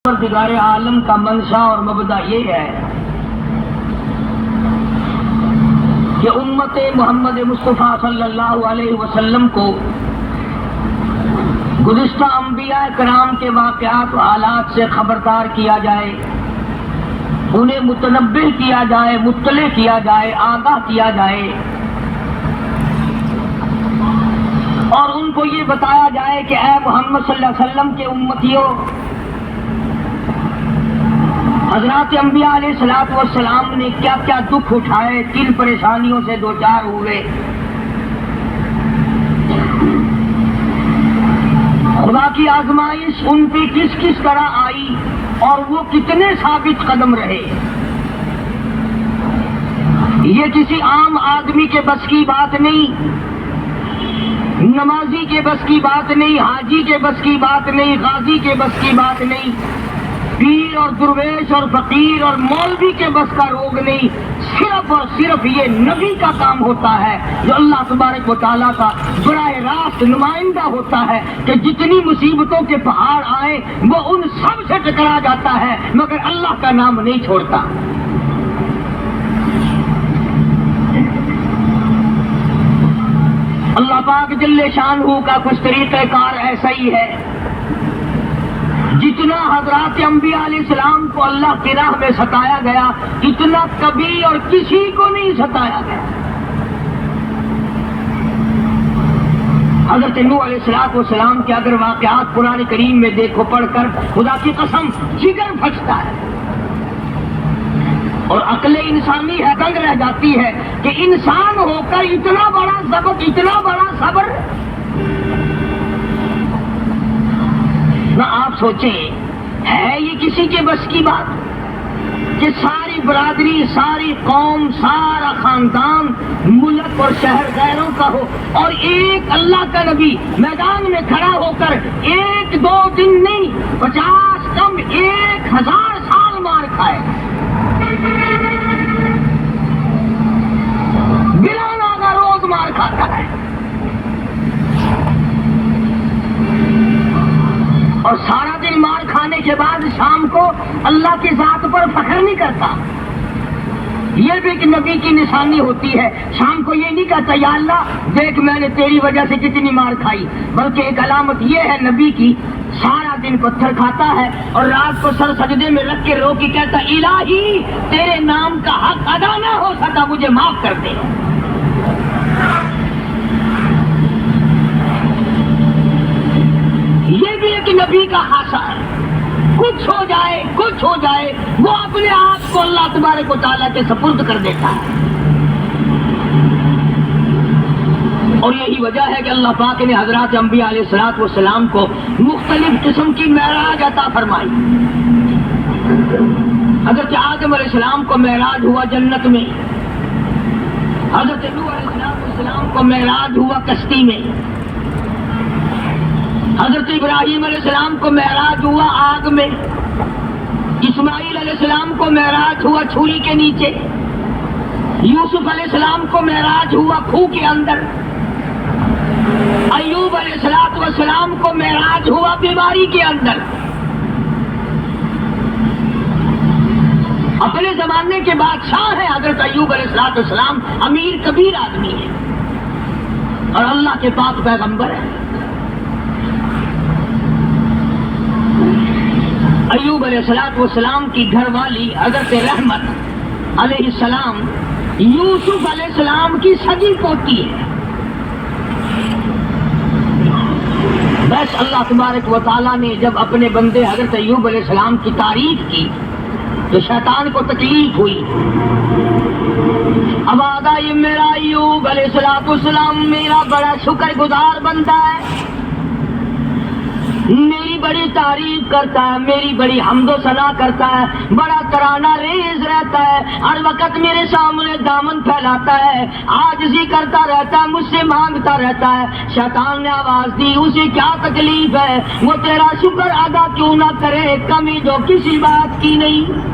پروردگار عالم کا منشا اور مبدا یہ ہے کہ امت محمد مصطفیٰ صلی اللہ علیہ وسلم کو گزشتہ انبیاء کرام کے واقعات و حالات سے خبردار کیا جائے، انہیں متنبہ کیا جائے، مطلع کیا جائے، آگاہ کیا جائے، اور ان کو یہ بتایا جائے کہ اے محمد صلی اللہ علیہ وسلم کے امتیوں، حضرات انبیاء علیہ السلام نے کیا کیا دکھ اٹھائے، کن پریشانیوں سے دوچار ہوئے، خدا کی آزمائش ان پہ کس کس طرح آئی اور وہ کتنے ثابت قدم رہے۔ یہ کسی عام آدمی کے بس کی بات نہیں، نمازی کے بس کی بات نہیں، حاجی کے بس کی بات نہیں، غازی کے بس کی بات نہیں، پیر اور درویش اور فقیر اور مولوی کے بس کا روگ نہیں، صرف اور صرف یہ نبی کا کام ہوتا ہے جو اللہ تبارک و تعالیٰ کا براہ راست نمائندہ ہوتا ہے کہ جتنی مصیبتوں کے پہاڑ آئیں وہ ان سب سے ٹکرا جاتا ہے مگر اللہ کا نام نہیں چھوڑتا۔ اللہ پاک جل شانہ کا کچھ طریقہ کار ایسا ہی ہے، جتنا حضرات انبیاء علیہ السلام کو اللہ کی راہ میں ستایا گیا اتنا کبھی اور کسی کو نہیں ستایا گیا۔ حضرت نوح علیہ السلام کے اگر واقعات قرآن کریم میں دیکھو پڑھ کر خدا کی قسم جگر پھٹتا ہے اور عقل انسانی ہے دنگ رہ جاتی ہے کہ انسان ہو کر اتنا بڑا سبق، اتنا بڑا صبر۔ نہ آپ سوچیں ہے یہ کسی کے بس کی بات کہ ساری برادری، ساری قوم، سارا خاندان، ملک اور شہر غیروں کا ہو اور ایک اللہ کا نبی میدان میں کھڑا ہو کر ایک دو دن نہیں 50 کم 1000 سال مار کھائے، بلا ناغہ روز مار کھاتا ہے اور سارا دن مار کھانے کے بعد شام کو اللہ کی ذات پر فخر نہیں کرتا۔ یہ بھی ایک نبی کی نشانی ہوتی ہے، شام کو یہ نہیں کہتا یا اللہ دیکھ میں نے تیری وجہ سے کتنی مار کھائی، بلکہ ایک علامت یہ ہے نبی کی، سارا دن پتھر کھاتا ہے اور رات کو سر سجدے میں رکھ کے رو کے کہتا الہی تیرے نام کا حق ادا نہ ہو سکا مجھے معاف کر دے۔ یہ بھی ایک نبی کا خاصہ ہے، کچھ ہو جائے وہ اپنے آپ کو اللہ تبارک و تعالیٰ کے سپرد کر دیتا ہے۔ اور یہی وجہ ہے کہ اللہ پاک نے حضرات انبیاء علیہ السلام کو مختلف قسم کی معراج عطا فرمائی۔ حضرت آدم علیہ السلام کو معراج ہوا جنت میں، حضرت نوح علیہ السلام کو معراج ہوا کشتی میں، حضرت ابراہیم علیہ السلام کو معراج ہوا آگ میں، اسماعیل علیہ السلام کو معراج ہوا چھری کے نیچے، یوسف علیہ السلام کو معراج ہوا کھو کے اندر، ایوب علیہ السلام کو معراج ہوا بیماری کے اندر۔ اپنے زمانے کے بادشاہ ہیں حضرت ایوب علیہ السلام، امیر کبیر آدمی ہے اور اللہ کے پاک پیغمبر ہے۔ ایوب علیہ السلام کی گھر والی حضرت رحمت علیہ السلام یوسف علیہ السلام کی سگی پوتی ہے۔ بس اللہ تبارک و تعالیٰ نے جب اپنے بندے حضرت ایوب علیہ السلام کی تعریف کی تو شیطان کو تکلیف ہوئی۔ اب آدھا یہ میرا ایوب علیہ السلام میرا بڑا شکر گزار بندہ ہے، میری بڑی تعریف کرتا ہے، میری بڑی حمد و ثنا کرتا ہے، بڑا ترانہ ریز رہتا ہے، ہر وقت میرے سامنے دامن پھیلاتا ہے، عاجزی کرتا رہتا ہے، مجھ سے مانگتا رہتا ہے۔ شیطان نے آواز دی اسے کیا تکلیف ہے، وہ تیرا شکر ادا کیوں نہ کرے، کمی جو کسی بات کی نہیں،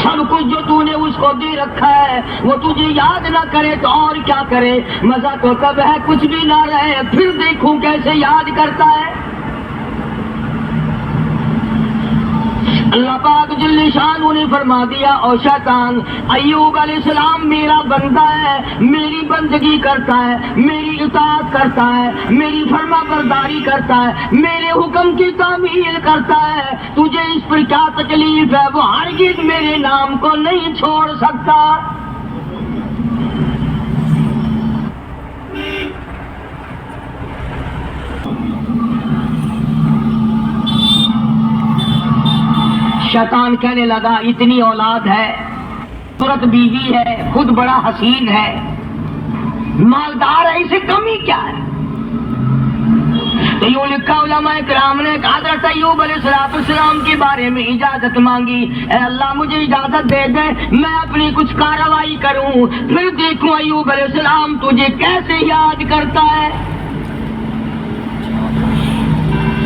سب کچھ جو تو نے اس کو دے رکھا ہے وہ تجھے یاد نہ کرے تو اور کیا کرے، مزہ تو تب ہے کچھ بھی نہ رہے، پھر دیکھوں کیسے یاد کرتا ہے۔ اللہ پاک جل شانہ نے فرما دیا او شیطان ایوب علیہ السلام میرا بندہ ہے، میری بندگی کرتا ہے، میری اطاعت کرتا ہے، میری فرما برداری کرتا ہے، میرے حکم کی تعمیل کرتا ہے، تجھے اس پر کیا تکلیف ہے؟ وہ ہرگز میرے نام کو نہیں چھوڑ سکتا۔ شیطان کہنے لگا اتنی اولاد ہے، ترت بیوی ہے، خود بڑا حسین ہے، مالدار ہے، اسے کمی کیا ہے؟ تو یوں لکھا علماء کرام نے کہ حضرت ایوب علیہ السلام کے بارے میں اجازت مانگی، اے اللہ مجھے اجازت دے دے میں اپنی کچھ کارروائی کروں، پھر دیکھوں ایوب علیہ السلام تجھے کیسے یاد کرتا ہے۔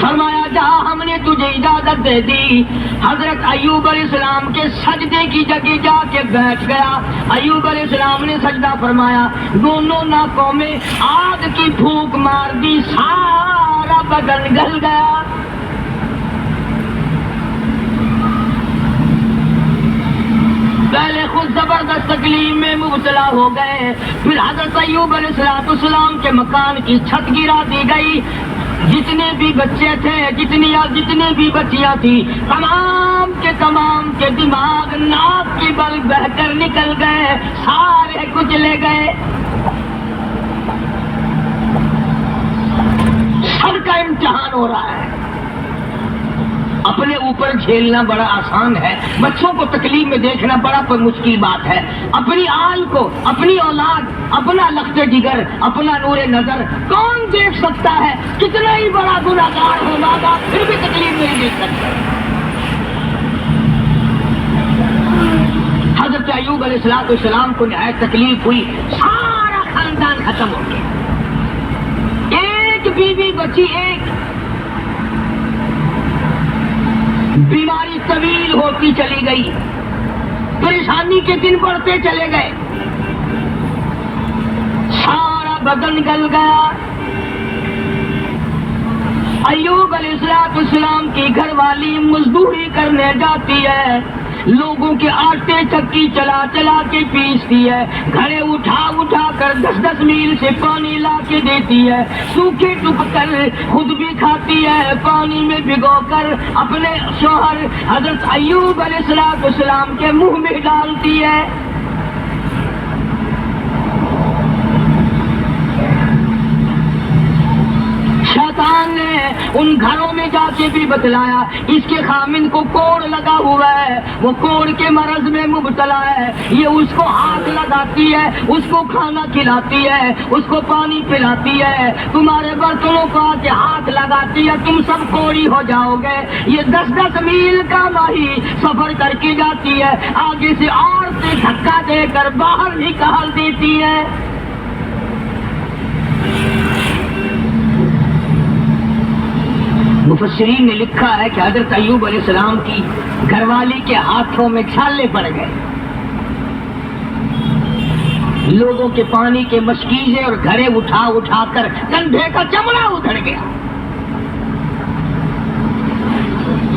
فرمایا جہاں ہم نے تجھے اجازت دے دی، حضرت ایوب علیہ السلام کے سجدے کی جگہ جا کے بیٹھ گیا۔ ایوب علیہ السلام نے سجدہ فرمایا، دونوں ناکوں میں آگ کی پھونک مار دی، سارا بدن گل گیا۔ پہلے خود زبردست تکلیف میں مبتلا ہو گئے، پھر حضرت ایوب علیہ السلام کے مکان کی چھت گرا دی گئی، جتنے بھی بچے تھے، جتنے بھی بچیاں تھی، تمام کے دماغ ناک کی بل بہ کر نکل گئے، سارے کچلے گئے۔ سب کا امتحان ہو رہا ہے، اپنے اوپر جھیلنا بڑا آسان ہے، بچوں کو تکلیف میں دیکھنا بڑا مشکل بات ہے۔ اپنی آل کو، اپنی اولاد، اپنا لخت جگر، اپنا نور نظر کون دیکھ سکتا ہے؟ کتنا ہی بڑا گناہگار ہو ماں باپ پھر بھی تکلیف نہیں دیکھ سکتا۔ حضرت ایوب علیہ السلام کو نہایت تکلیف ہوئی، سارا خاندان ختم ہو گیا، ایک بیوی بچی، ایک بیماری طویل ہوتی چلی گئی، پریشانی کے دن بڑھتے چلے گئے، سارا بدن گل گیا۔ ایوب علیہ السلام کی گھر والی مزدوری کرنے جاتی ہے، لوگوں کے آٹے چکی چلا چلا کے پیستی ہے، گھڑے اٹھا کر 10 میل سے پانی لا کے دیتی ہے، سوکھے ٹک کر خود بھی کھاتی ہے، پانی میں بھگو کر اپنے شوہر حضرت ایوب علیہ السلام کے منہ میں ڈالتی ہے۔ شیطان نے ان گھروں میں جا کے بھی بتلایا اس کے خامن کو کوڑ لگا ہوا ہے، وہ کوڑ کے مرض میں مبتلا ہے، یہ اس کو ہاتھ لگاتی ہے، اس کو کھانا کھلاتی ہے، اس کو پانی پلاتی ہے، تمہارے برتنوں کو آ کے ہاتھ لگاتی ہے، تم سب کوڑی ہو جاؤ گے۔ یہ 10 میل کا ماہی سفر کر کے جاتی ہے، آگے سے اور سے دھکا دے کر باہر نکال دیتی ہے۔ مفسرین نے لکھا ہے کہ حضرت ایوب علیہ السلام کی گھر والی کے ہاتھوں میں چھالے پڑ گئے، لوگوں کے پانی کے مشکیزے اور گھڑے اٹھا کر کندھے کا چمڑا ادھڑ گیا۔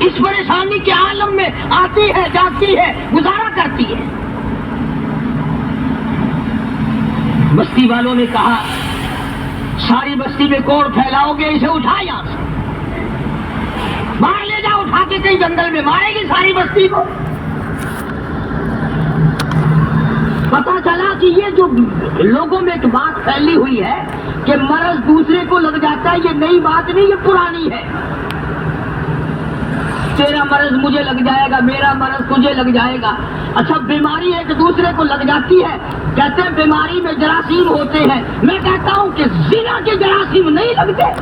اس پریشانی کے عالم میں آتی ہے، جاتی ہے، گزارا کرتی ہے۔ بستی والوں نے کہا ساری بستی میں کوڑ پھیلاؤ گے، اسے اٹھا یہاں سے باہر لے جاؤ، اٹھا کے کہیں جنگل میں مارے گی ساری بستی کو۔ پتا چلا کہ یہ جو لوگوں میں ایک بات پھیلی ہوئی ہے کہ مرض دوسرے کو لگ جاتا ہے، یہ نئی بات نہیں، یہ پرانی ہے۔ تیرا مرض مجھے لگ جائے گا، میرا مرض تجھے لگ جائے گا۔ اچھا بیماری ایک دوسرے کو لگ جاتی ہے، کہتے ہیں بیماری میں جراثیم ہوتے ہیں، میں کہتا ہوں کہ زنا کے جراثیم نہیں لگتے،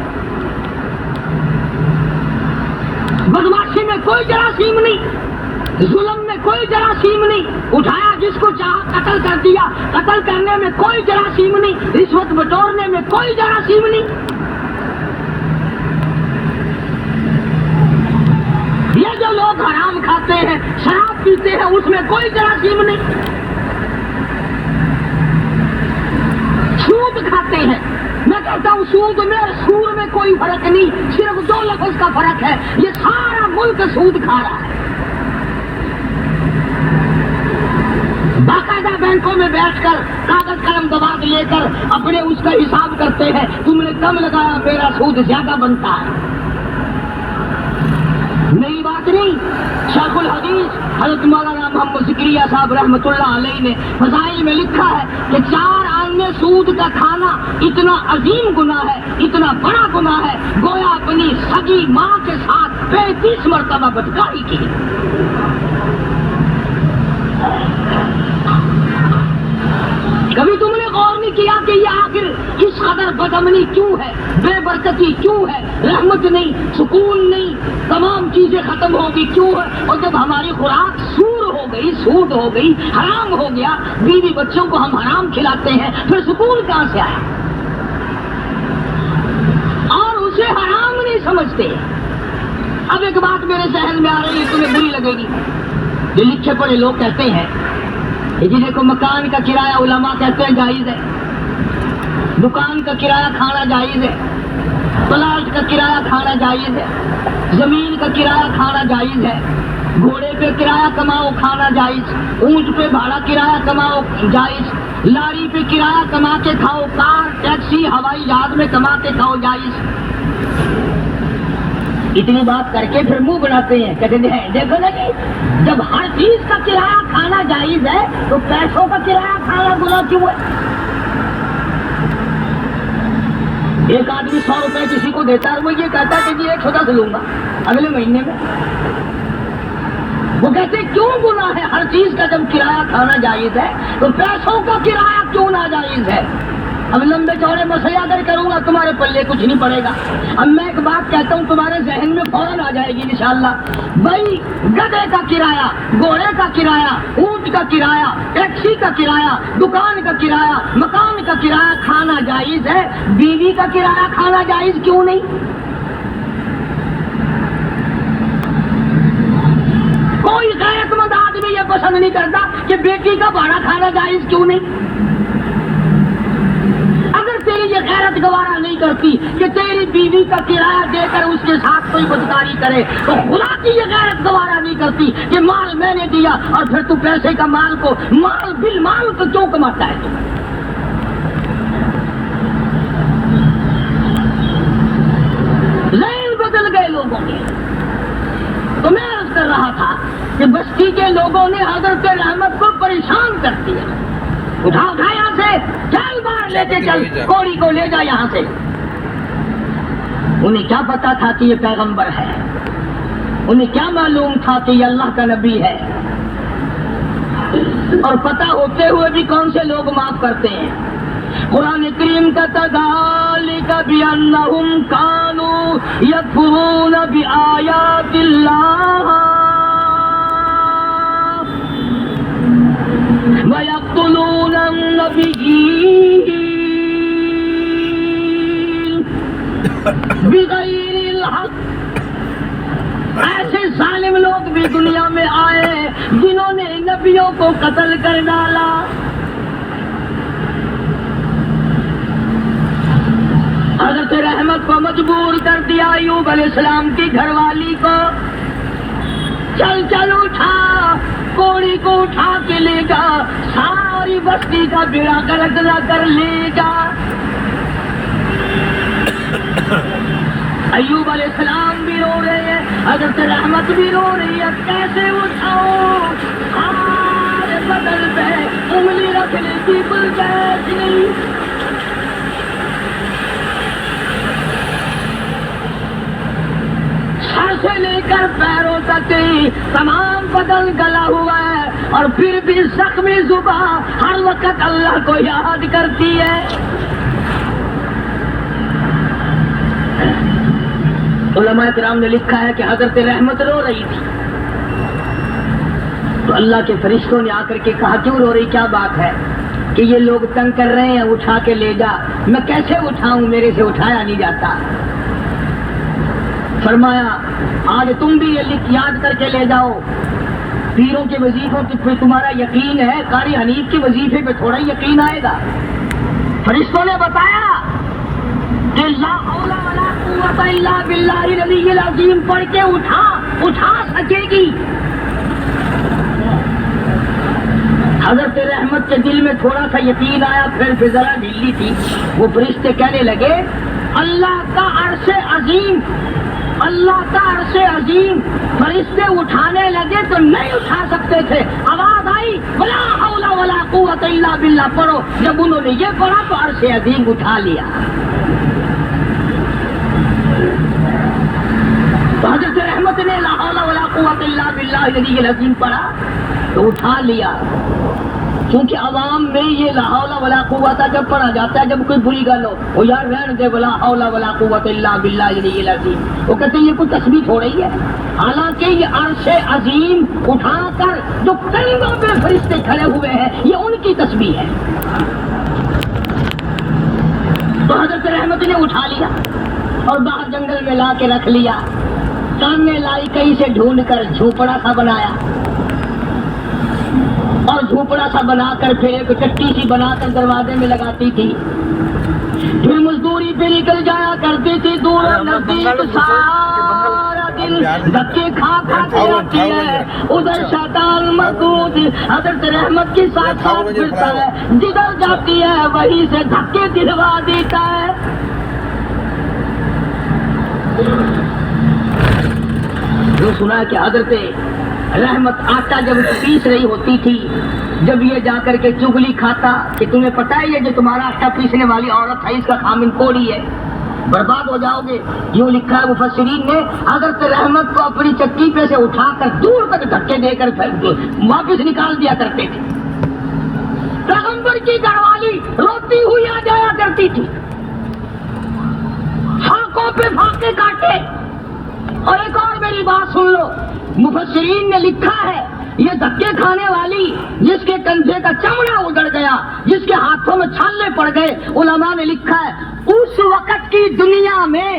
بدماشی میں کوئی جراثیم نہیں، ظلم میں کوئی جراثیم نہیں، اٹھایا جس کو چاہا قتل کر دیا، قتل کرنے میں کوئی جراثیم نہیں، رشوت بٹورنے میں کوئی جراثیم نہیں۔ یہ جو لوگ حرام کھاتے ہیں، شراب پیتے ہیں، اس میں کوئی جراثیم نہیں۔ سود کھاتے ہیں، میں کہتا ہوں سود میں اور سور میں کوئی فرق نہیں، صرف 2 لفظ کا فرق ہے، یہ سارا ملک سود کھا رہا ہے۔ باقاعدہ بینکوں میں بیٹھ کر کاغذ قلم دباد لے کر اپنے اس کا حساب کرتے ہیں، تم نے کم لگایا میرا سود زیادہ بنتا ہے. نئی بات نہیں. شیخ الحدیث حضرت مولانا محمد ذکریہ صاحب رحمۃ اللہ علیہ نے فضائل میں لکھا ہے کہ 4 آنے سود کا کھانا اتنا عظیم گناہ ہے، اتنا بڑا گناہ ہے، گویا اپنی سگی ماں کے ساتھ 35 مرتبہ بدکاری کی. کبھی تم نے غور نہیں کیا کہ یہ آخر اس قدر بدامنی کیوں ہے، بے برکتی کیوں ہے، رحمت نہیں، سکون نہیں، تمام چیزیں ختم ہوگی کیوں ہے؟ اور جب ہماری خوراک سود ہو گئی، حرام ہو گیا، بیوی بچوں کو ہم حرام کھلاتے ہیں، پھر سکون کہاں سے آیا؟ اور اسے حرام نہیں سمجھتے. اب ایک بات میرے ذہن میں آ رہی ہے، تمہیں بری لگے گی. جو لکھے پڑھے لوگ کہتے ہیں جی دیکھو مکان کا کرایہ علماء کہتے ہیں جائز ہے، دکان کا کرایہ کھانا جائز ہے، پلاٹ کا کرایہ کھانا جائز ہے، زمین کا کرایہ کھانا جائز ہے، گھوڑے پہ کرایہ کماؤ کھانا جائز، اونٹ پہ بھاڑا کرایہ کماؤ جائز، لاری پہ کرایہ کما کے کھاؤ، کار ٹیکسی ہوائی جہاز میں کما کے کھاؤ جائز. اتنی بات کر کے پھر منہ بناتے ہیں، کہتے ہیں دیکھو نا جی جب ہر چیز کا کرایہ کھانا جائز ہے تو پیسوں کا کرایہ کھانا گناہ کیوں ہے؟ ایک آدمی 100 روپے کسی کو دیتا ہے، وہ یہ کہتا ہے کہ جی 110 لوں گا اگلے مہینے میں. وہ کہتے کیوں گناہ ہے؟ ہر چیز کا جب کرایہ کھانا جائز ہے تو پیسوں کا کرایہ کیوں ناجائز ہے؟ اب لمبے چوڑے مسئلے اگر کروں گا تمہارے پلے کچھ نہیں پڑے گا. اب میں ایک بات کہتا ہوں تمہارے ذہن میں فوراً آ جائے گی انشاءاللہ. بھائی گدھے کا کرایہ، گھوڑے کا کرایہ، اونٹ کا کرایہ، ٹیکسی کا کرایہ، دکان کا کرایہ، مکان کا کرایہ کھانا جائز ہے، بیوی کا کرایہ کھانا جائز کیوں نہیں؟ کوئی غیرت مند آدمی یہ پسند نہیں کرتا کہ بیٹی کا بھاڑا کھانا جائز کیوں نہیں؟ اگر تیری یہ غیرت گوارا نہیں کرتی کہ تیری بیوی کا کرایہ دے کر اس کے ساتھ کوئی بدکاری کرے، تو خدا کی یہ غیرت گوارا نہیں کرتی کہ مال میں نے دیا اور پھر تو پیسے کا مال کو مال بالمال کو کیوں کماتا ہے؟ ذہن بدل گئے لوگوں کے. تو میں عرض کر رہا تھا کہ بستی کے لوگوں نے حضرت رحمت کو پریشان کر دیا. اٹھا یہاں سے، چل باہر لے کے چل، کوڑی کو لے جا یہاں سے. انہیں کیا پتا تھا کہ یہ پیغمبر ہے؟ انہیں کیا معلوم تھا کہ یہ اللہ کا نبی ہے؟ اور پتہ ہوتے ہوئے بھی کون سے لوگ معاف کرتے ہیں؟ قرآن کریم کا ذالک بأنہم کانوا یکفرون بآیات اللہ وَيَقْتُلُونَ النَّبِيِّينَ بِغَيْرِ الْحَقِّ. ایسے ظالم لوگ بھی دنیا میں آئے جنہوں نے نبیوں کو قتل کر ڈالا. حضرت رحمت کو مجبور کر دیا ایوب علیہ السلام کی گھر والی کو، چل چل اٹھا، کوڑی کو اٹھا کے لے جا، ساری بستی کا بیڑا غرق نہ کر لے جا. ایوب علیہ السلام بھی رو رہے ہیں، حضرت رحمت بھی رو رہی ہے. کیسے اٹھاؤ؟ ہمارے بدل پہ انگلی رکھنے کی گنجائش نہیں. سر سے لے کر پیروں تک تمام بدن گلا ہوا ہے، اور پھر بھی زخمی زبان ہر وقت اللہ کو یاد کرتی ہے. علماء کرام نے لکھا ہے کہ حضرت رحمت رو رہی تھی تو اللہ کے فرشتوں نے آ کر کے کہا کیوں رو رہی، کیا بات ہے؟ کہ یہ لوگ تنگ کر رہے ہیں، اٹھا کے لے جا. میں کیسے اٹھاؤں، میرے سے اٹھایا نہیں جاتا. فرمایا آج تم بھی یہ یاد کر کے لے جاؤ، پیروں کے وظیفوں پہ تمہارا یقین ہے، قاری حنیف کے وظیفے پہ تھوڑا یقین آئے گا. فرشتوں نے بتایا کہ لا حول ولا قوت الا باللہ العلی العظیم پڑھ کے اٹھا سکے گی. حضرت رحمت کے دل میں تھوڑا سا یقین آیا، پھر ذرا ڈھیلی تھی. وہ فرشتے کہنے لگے اللہ کا عرش عظیم، اللہ کا عرش عظیم. فرشتے اٹھانے لگے تو نہیں اٹھا سکتے تھے. آواز آئی ولا حول ولا قوت الا باللہ پڑھو. جب انہوں نے یہ پڑھا تو عرش عظیم اٹھا لیا. تو حضرت رحمت نے لا حول ولا قوت الا باللہ العلی العظیم پڑھا تو اٹھا لیا. کیونکہ عوام میں یہ لا حول ولا قوت جب پڑھا جاتا ہے، جب کوئی بری گل ہو وہ یار رہنے دے ولا حول ولا قوت الا باللہ العلی العظیم، وہ کہتے ہیں یہ کوئی تسبیح ہو رہی ہے. حالانکہ یہ عرش عظیم اٹھا کر جو کندھوں پہ فرشتے کھڑے ہوئے ہیں یہ ان کی تسبیح ہے. تو حضرت رحمت نے اٹھا لیا اور باہر جنگل میں لا کے رکھ لیا. سامنے لائی کہیں سے ڈھونڈ کر جھوپڑا سا بنایا، اور جھوپڑا سا بنا کر پھر ایک چٹی سی بنا کر دروازے میں لگاتی تھی. پھر مزدوری پہ نکل جایا کرتی تھی دور نزدیک سارا دن دھکے کھا کھا کے آتی ہے. ادھر شیطان مردود حضرت رحمت کے ساتھ ساتھ پھرتا ہے، جدھر جاتی ہے وہیں سے دھکے دلوا دیتا ہے. جو سنا کہ حضرت رحمت آٹا جب پیس رہی ہوتی تھی، جب یہ جا کر کے چگلی کھاتا کہ تمہیں پتہ ہے یہ جو تمہارا آٹا پیسنے والی عورت ہے اس کا خامن کوڑی ہے، برباد ہو جاؤ گے. یوں لکھا ہے مفسرین نے، حضرت رحمت کو اپنی چکی پہ سے اٹھا کر دور تک دھکے دے کر واپس نکال دیا کرتے تھے. پیغمبر کی گھر والی روتی ہوئی آ جایا کرتی تھی، فاقوں پہ فاقے کاٹے. اور ایک اور میری بات سن لو، مفسرین نے لکھا ہے یہ دھکے کھانے والی جس کے کندھے کا چمڑا اجڑ گیا، جس کے ہاتھوں میں چھالے پڑ گئے، علماء نے لکھا ہے اس وقت کی دنیا میں